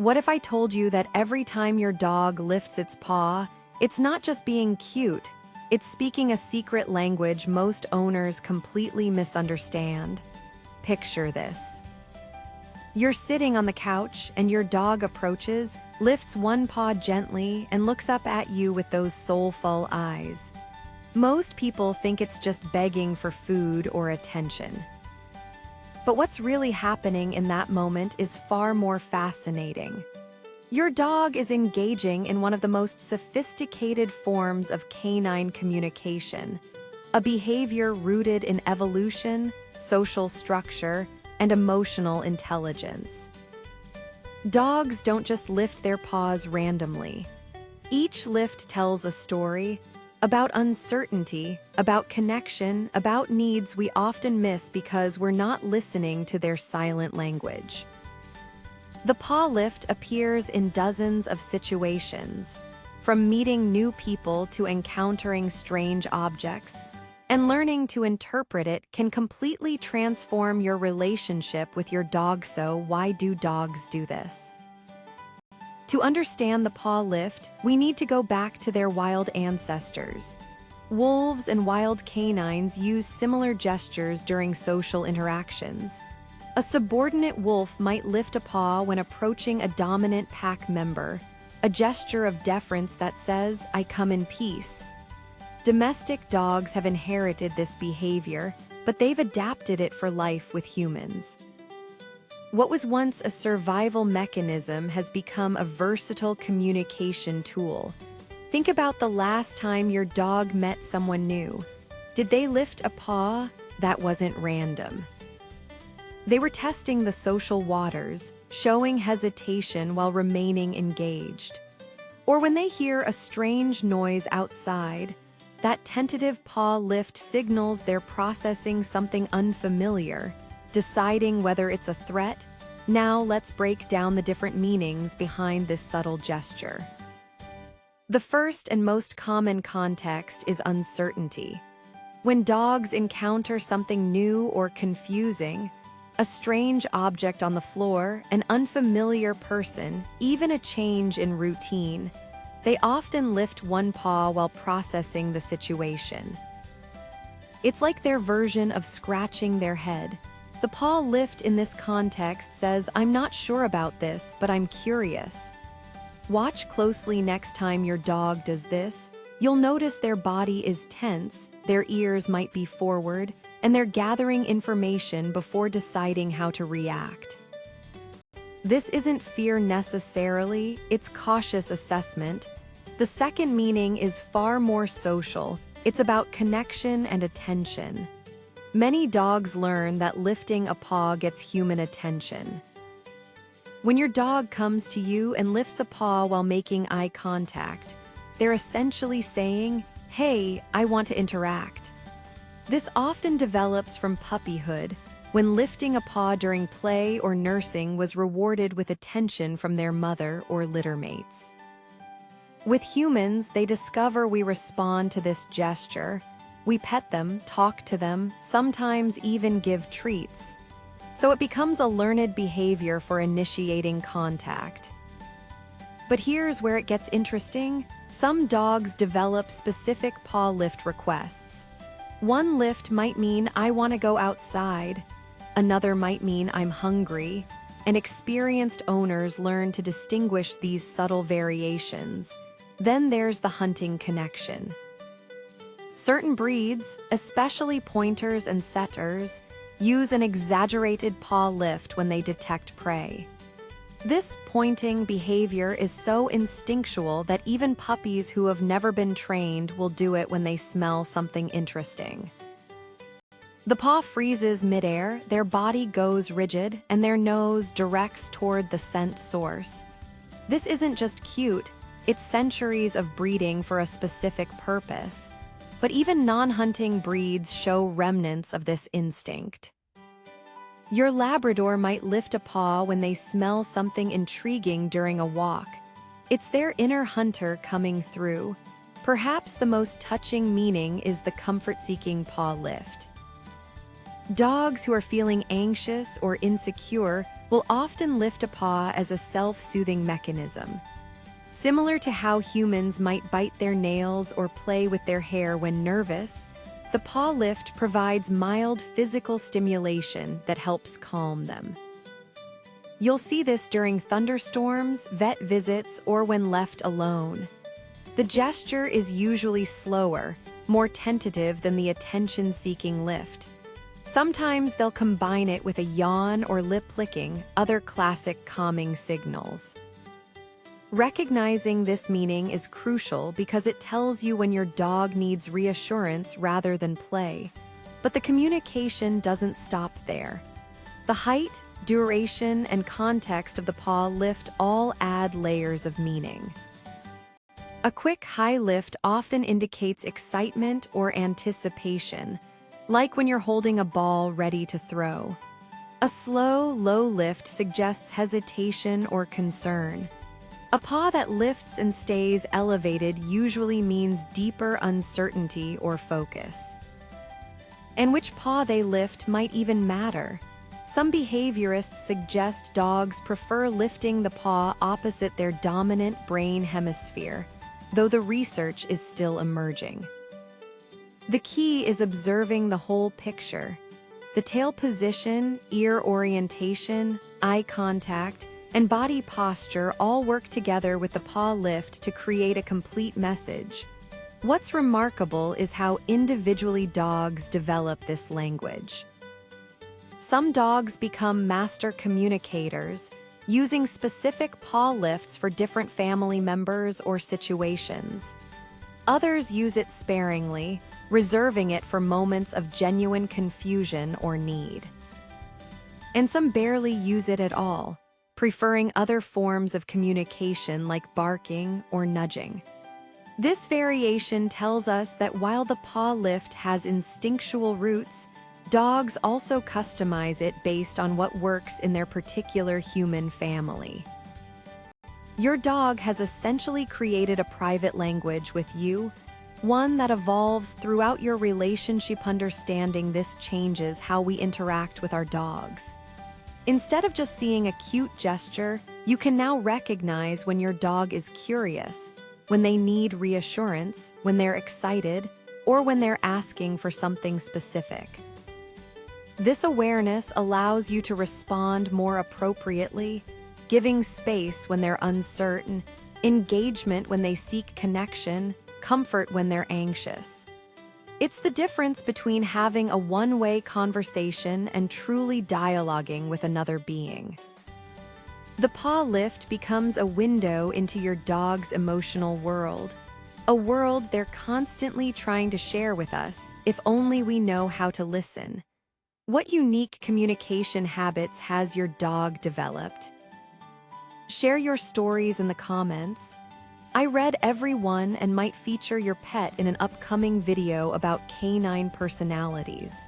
What if I told you that every time your dog lifts its paw, it's not just being cute, it's speaking a secret language most owners completely misunderstand? Picture this. You're sitting on the couch and your dog approaches, lifts one paw gently, and looks up at you with those soulful eyes. Most people think it's just begging for food or attention. But what's really happening in that moment is far more fascinating. Your dog is engaging in one of the most sophisticated forms of canine communication, a behavior rooted in evolution, social structure, and emotional intelligence. Dogs don't just lift their paws randomly. Each lift tells a story about uncertainty, about connection, about needs we often miss because we're not listening to their silent language. The paw lift appears in dozens of situations, from meeting new people to encountering strange objects, and learning to interpret it can completely transform your relationship with your dog. So why do dogs do this? To understand the paw lift, we need to go back to their wild ancestors. Wolves and wild canines use similar gestures during social interactions. A subordinate wolf might lift a paw when approaching a dominant pack member, a gesture of deference that says, "I come in peace." Domestic dogs have inherited this behavior, but they've adapted it for life with humans. What was once a survival mechanism has become a versatile communication tool. Think about the last time your dog met someone new. Did they lift a paw? That wasn't random. They were testing the social waters, showing hesitation while remaining engaged. Or when they hear a strange noise outside, that tentative paw lift signals they're processing something unfamiliar, deciding whether it's a threat. Now let's break down the different meanings behind this subtle gesture. The first and most common context is uncertainty. When dogs encounter something new or confusing, a strange object on the floor, an unfamiliar person, even a change in routine, they often lift one paw while processing the situation. It's like their version of scratching their head. The paw lift in this context says, "I'm not sure about this, but I'm curious." Watch closely next time your dog does this. You'll notice their body is tense, their ears might be forward, and they're gathering information before deciding how to react. This isn't fear necessarily, it's cautious assessment. The second meaning is far more social. It's about connection and attention. Many dogs learn that lifting a paw gets human attention. When your dog comes to you and lifts a paw while making eye contact, they're essentially saying, "Hey, I want to interact." This often develops from puppyhood, when lifting a paw during play or nursing was rewarded with attention from their mother or litter mates. With humans, they discover we respond to this gesture. We pet them, talk to them, sometimes even give treats. So it becomes a learned behavior for initiating contact. But here's where it gets interesting. Some dogs develop specific paw lift requests. One lift might mean, "I want to go outside." Another might mean, "I'm hungry." And experienced owners learn to distinguish these subtle variations. Then there's the hunting connection. Certain breeds, especially pointers and setters, use an exaggerated paw lift when they detect prey. This pointing behavior is so instinctual that even puppies who have never been trained will do it when they smell something interesting. The paw freezes midair, their body goes rigid, and their nose directs toward the scent source. This isn't just cute, it's centuries of breeding for a specific purpose. But even non-hunting breeds show remnants of this instinct. Your Labrador might lift a paw when they smell something intriguing during a walk. It's their inner hunter coming through. Perhaps the most touching meaning is the comfort-seeking paw lift. Dogs who are feeling anxious or insecure will often lift a paw as a self-soothing mechanism. Similar to how humans might bite their nails or play with their hair when nervous, the paw lift provides mild physical stimulation that helps calm them. You'll see this during thunderstorms, vet visits, or when left alone. The gesture is usually slower, more tentative than the attention-seeking lift. Sometimes they'll combine it with a yawn or lip licking, other classic calming signals. Recognizing this meaning is crucial because it tells you when your dog needs reassurance rather than play. But the communication doesn't stop there. The height, duration, and context of the paw lift all add layers of meaning. A quick high lift often indicates excitement or anticipation, like when you're holding a ball ready to throw. A slow, low lift suggests hesitation or concern. A paw that lifts and stays elevated usually means deeper uncertainty or focus. And which paw they lift might even matter. Some behaviorists suggest dogs prefer lifting the paw opposite their dominant brain hemisphere, though the research is still emerging. The key is observing the whole picture. The tail position, ear orientation, eye contact, and body posture all work together with the paw lift to create a complete message. What's remarkable is how individually dogs develop this language. Some dogs become master communicators, using specific paw lifts for different family members or situations. Others use it sparingly, reserving it for moments of genuine confusion or need. And some barely use it at all, preferring other forms of communication like barking or nudging. This variation tells us that while the paw lift has instinctual roots, dogs also customize it based on what works in their particular human family. Your dog has essentially created a private language with you, one that evolves throughout your relationship. Understanding this changes how we interact with our dogs. Instead of just seeing a cute gesture, you can now recognize when your dog is curious, when they need reassurance, when they're excited, or when they're asking for something specific. This awareness allows you to respond more appropriately, giving space when they're uncertain, engagement when they seek connection, comfort when they're anxious. It's the difference between having a one-way conversation and truly dialoguing with another being. The paw lift becomes a window into your dog's emotional world, a world they're constantly trying to share with us, if only we know how to listen. What unique communication habits has your dog developed? Share your stories in the comments. I read every one and might feature your pet in an upcoming video about canine personalities.